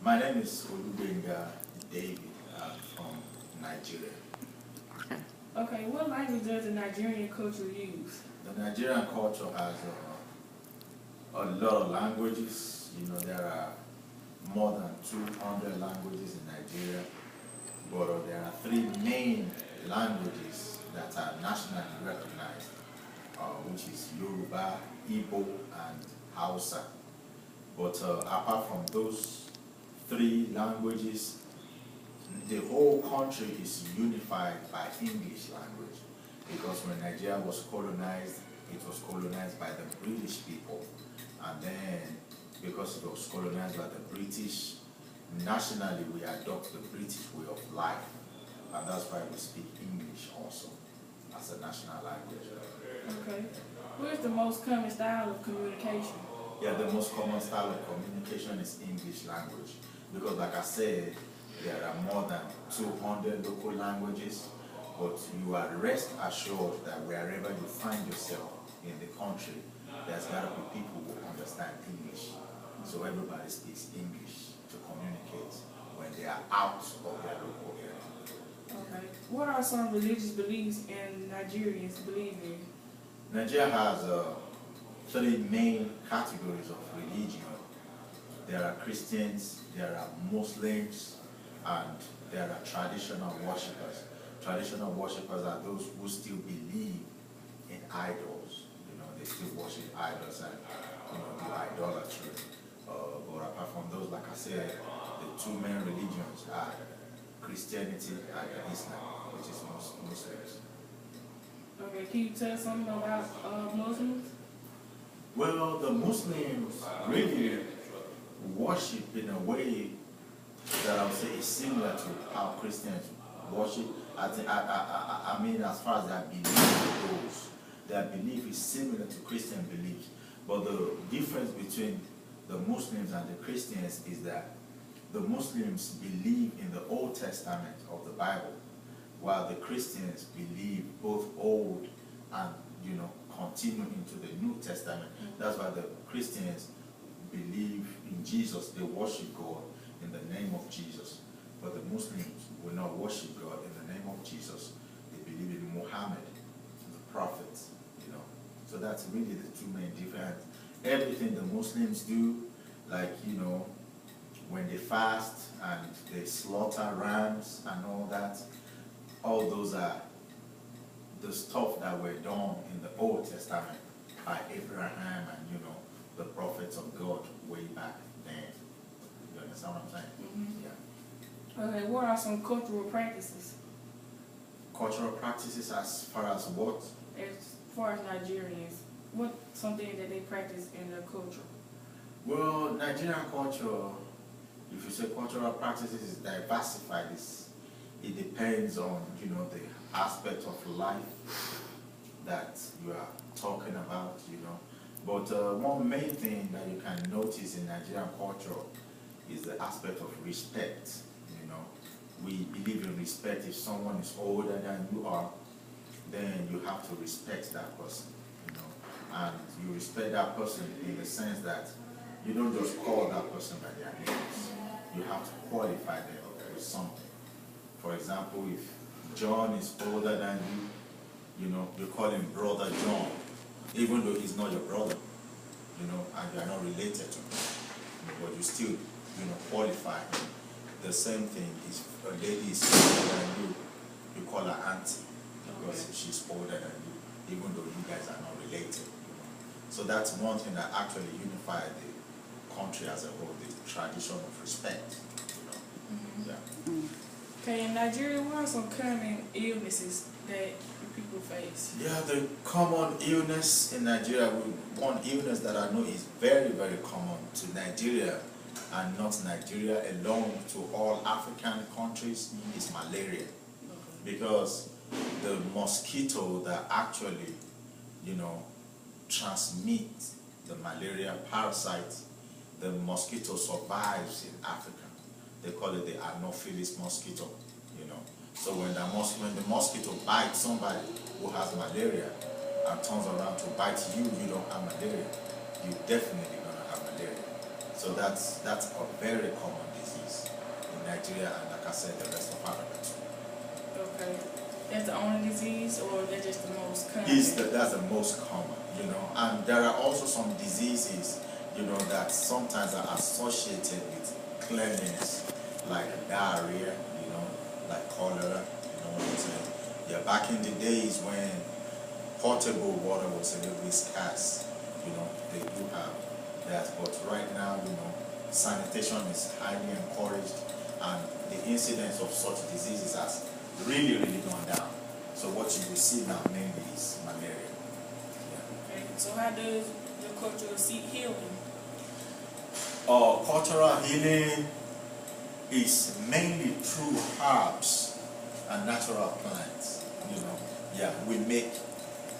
My name is Olubenga David. I'm from Nigeria. Okay, what language does the Nigerian culture use? The Nigerian culture has a lot of languages. You know, there are more than 200 languages in Nigeria, but there are three main languages that are nationally recognized, which is Yoruba, Igbo, and Hausa. But apart from those three languages, the whole country is unified by English language, because when Nigeria was colonized, it was colonized by the British people, and then because it was colonized by the British, nationally we adopt the British way of life, and that's why we speak English also as a national language. Okay. What is the most common style of communication? Yeah, the most common style of communication is English language, because like I said, there are more than 200 local languages, but you are rest assured that wherever you find yourself in the country, there's got to be people who understand English. So everybody speaks English to communicate when they are out of their local area. Okay. What are some religious beliefs and Nigerians believe in? Nigeria has three main categories of religion. There are Christians, there are Muslims, and there are traditional worshippers. Traditional worshippers are those who still believe in idols. You know, they still worship idols and do idolatry. But apart from those, like I said, the two main religions are Christianity and Islam, which is Muslims. Okay, can you tell us something about Muslims? Well, the Muslims really worship in a way that I would say is similar to how Christians worship. I mean, as far as their belief goes, their belief is similar to Christian beliefs. But the difference between the Muslims and the Christians is that the Muslims believe in the Old Testament of the Bible, while the Christians believe both Old and, continue into the New Testament. That's why the Christians believe in Jesus. They worship God in the name of Jesus. But the Muslims will not worship God in the name of Jesus. They believe in Muhammad, the prophet, So that's really the two main differences. Everything the Muslims do, like, when they fast and they slaughter rams and all those are the stuff that were done in the Old Testament by Abraham and, the prophets of God way back then. You understand what I'm saying? Mm-hmm. Yeah. Okay, what are some cultural practices? Cultural practices as far as what? As far as Nigerians, what's something that they practice in their culture? Well, Nigerian culture, if you say cultural practices is diversified, it depends on, the aspect of life that you are talking about, But one main thing that you can notice in Nigerian culture is the aspect of respect, We believe in respect. If someone is older than you are, then you have to respect that person, And you respect that person in the sense that you don't just call that person by their names. You have to qualify them with something. For example, if John is older than you, you call him Brother John, even though he's not your brother, and you are not related to him. But you still, qualify him. The same thing is if a lady is older than you call her auntie, because she's older than you, even though you guys are not related. So that's one thing that actually unified the country as a whole, the tradition of respect. Mm-hmm. Yeah. Okay, in Nigeria, what are some common illnesses that people face? Yeah, the common illness in Nigeria, one illness that I know is very, very common to Nigeria and not Nigeria alone, to all African countries, is malaria. Because the mosquito that actually, transmit the malaria parasite, the mosquito survives in Africa. They call it the Anopheles mosquito, So when the mosquito bites somebody who has malaria and turns around to bite you, you don't have malaria, you're definitely gonna have malaria. So that's a very common disease. Nigeria, and like I said, the rest of Africa too. Okay. That's the only disease, or that's just the most common? That's the most common, you know. And there are also some diseases, you know, that sometimes are associated with cleanliness, like diarrhea, you know, like cholera, you know what I'm saying? Yeah, back in the days when potable water was a little bit scarce, you know, they do have that. But right now, you know, sanitation is highly encouraged, and the incidence of such diseases has really gone down. So what you will see now mainly is malaria. Yeah. Okay. So how does your culture seek healing? Cultural healing is mainly through herbs and natural plants. You know, yeah, we make.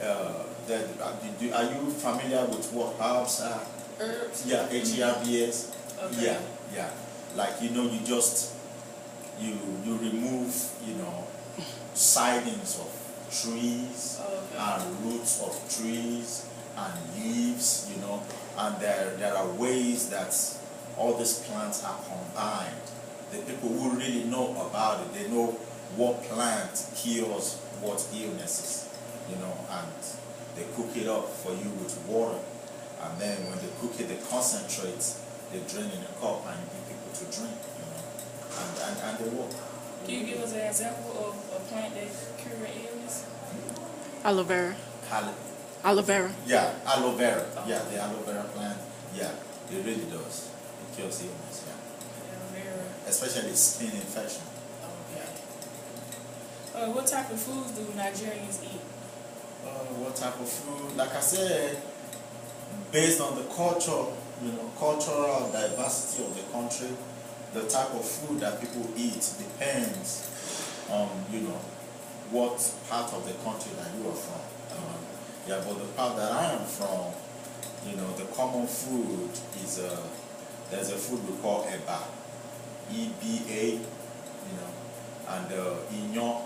Are you familiar with what herbs are? Herbs? Yeah, HERBs. Okay. Yeah, yeah. Like, you know, you just you remove, you know, sidings of trees Okay. and roots of trees and leaves, you know, and there are ways that all these plants are combined. The people who really know about it, they know what plant cures what illnesses, you know, and they cook it up for you with water, and then when they cook it, they concentrate, they drain in a cup and give people to drink, you know, and they work. Can you give us an example of a plant that cure illness? Aloe vera. Cali- Aloe vera. Yeah, aloe vera. Yeah, the aloe vera plant. Yeah, it really does. It cures illness. Yeah, Aloe vera. especially skin infection. Okay. What type of foods do Nigerians eat? What type of food? Like I said, based on the culture, you know, cultural diversity of the country, the type of food that people eat depends on, you know, what part of the country that you are from. Yeah, but the part that I am from, you know, the common food is there's a food we call eba, EBA, you know, and inyo.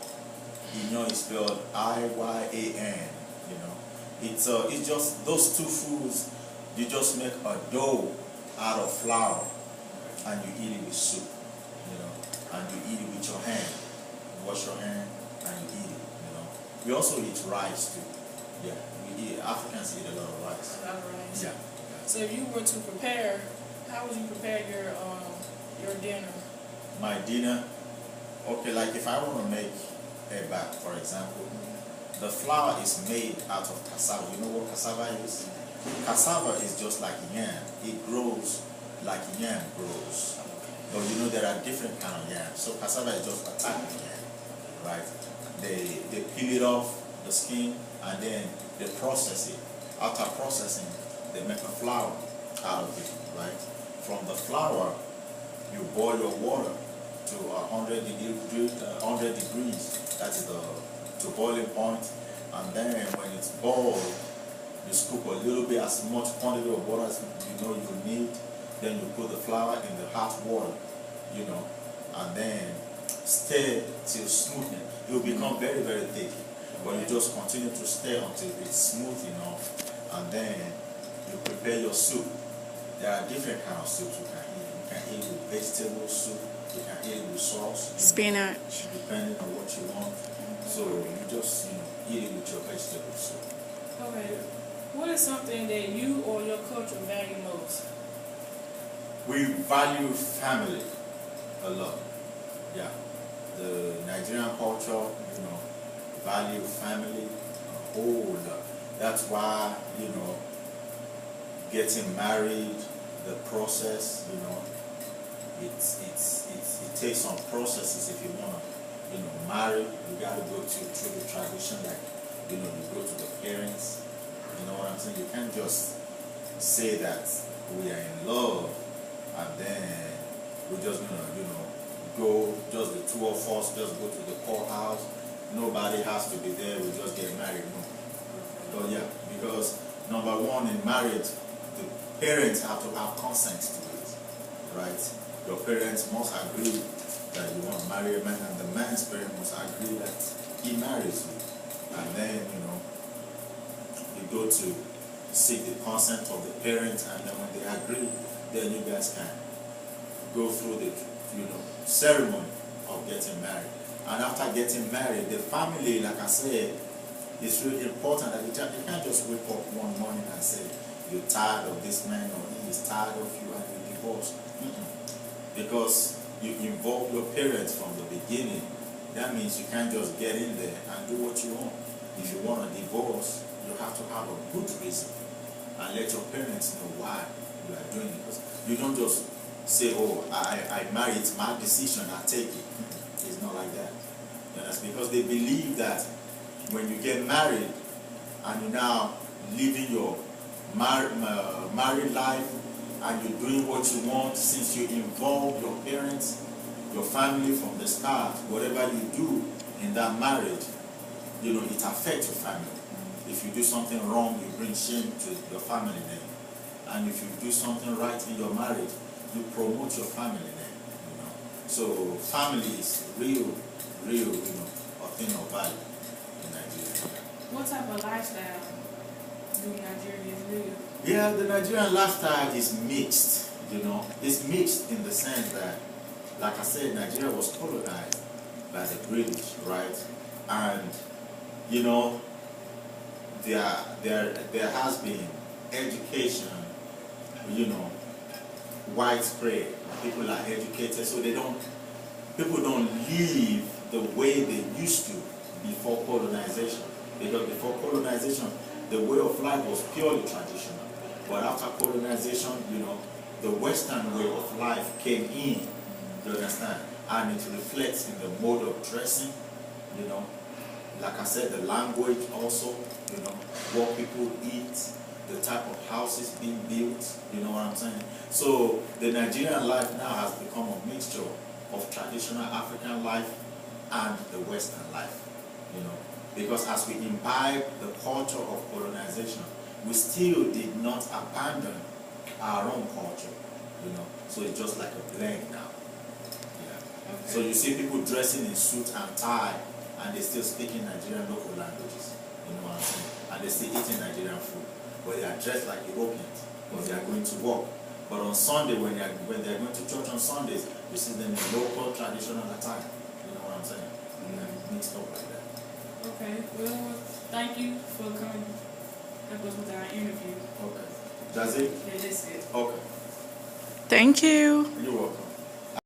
Inyo is spelled IYAN. You know, it's just those two foods. You just make a dough out of flour, and you eat it with soup. You know, and you eat it with your hand. You wash your hand and you eat it. You know, we also eat rice too. Yeah, we eat. Africans eat a lot of rice. A lot of rice. Yeah. So if you were to prepare, how would you prepare your dinner? My dinner. Okay, like if I want to make eba, for example, the flour is made out of cassava. You know what cassava is? Cassava is just like yam. It grows like yam grows. But you know there are different kind of yam. So cassava is just a type of yam, right? They peel it off the skin and then they process it. After processing, they make a flour out of it, right? From the flour, you boil your water to 100 degrees. That is the boiling point. And then when it's boiled, you scoop a little bit, as much quantity of water as you know you need. Then you put the flour in the hot water, you know, and then stir till smoothing. It will become very thick. But you just continue to stir until it's smooth enough, and then you prepare your soup. There are different kind of soups you can eat. You can eat with vegetable soup. You can eat with sauce. Spinach. Depending on what you want. So you just, you know, eat it with your vegetable soup. Okay. What is something that you or your culture value most? We value family a lot. Yeah. The Nigerian culture, you know, value family a whole lot. That's why, you know, getting married, the process, you know, it takes some processes. If you want to, you know, marry, you got to go through the tradition, like, you know, you go to the parents, you know what I'm saying? You can't just say that we are in love and then we're just gonna, you know, go, just the two of us, just go to the courthouse. Nobody has to be there, we just get married. No. But yeah, because number one, in marriage, the parents have to have consent to it, right? Your parents must agree that you want to marry a man, and the man's parents must agree that he marries you. And then, you know, you go to seek the consent of the parents, and then when they agree, then you guys can go through the ceremony of getting married. And after getting married, the family, like I said, it's really important that you can't just wake up one morning and say you're tired of this man or he is tired of you and you divorce. Because you involve your parents from the beginning. That means you can't just get in there and do what you want. If you want a divorce, you have to have a good reason and let your parents know why you are doing it. Because you don't just say, oh, I married, it's my decision, I take it. It's not like that. And that's because they believe that when you get married and you're now living your married life and you're doing what you want, since you involve your parents, your family from the start, whatever you do in that marriage, it affects your family. If you do something wrong, you bring shame to your family name. And if you do something right in your marriage, you promote your family name. So family is real, a thing of value in Nigeria. What type of lifestyle do Nigerians live? Yeah, the Nigerian lifestyle is mixed, It's mixed in the sense that, like I said, Nigeria was colonized by the British, right? And, there has been education, widespread. People are educated, so people don't live the way they used to before colonization. Because before colonization, the way of life was purely traditional. But after colonization, the Western way of life came in, you understand? And it reflects in the mode of dressing, like I said, the language also, what people eat, the type of houses being built, you know what I'm saying? So the Nigerian life now has become a mixture of traditional African life and the Western life, because as we imbibe the culture of colonization, we still did not abandon our own culture, so it's just like a blend now. Okay. So you see people dressing in suit and tie, and they still speaking Nigerian local languages, you know what I'm saying? And they still eating Nigerian food, but they are dressed like Europeans, because they are going to work. But on Sunday, when they are going to church on Sundays, you see them in local traditional attire, you know what I'm saying? Mixed up like that. Okay, well, thank you for coming. That was with our interview. Okay. That's it? Yeah, that's it. Okay. Thank you. You're welcome.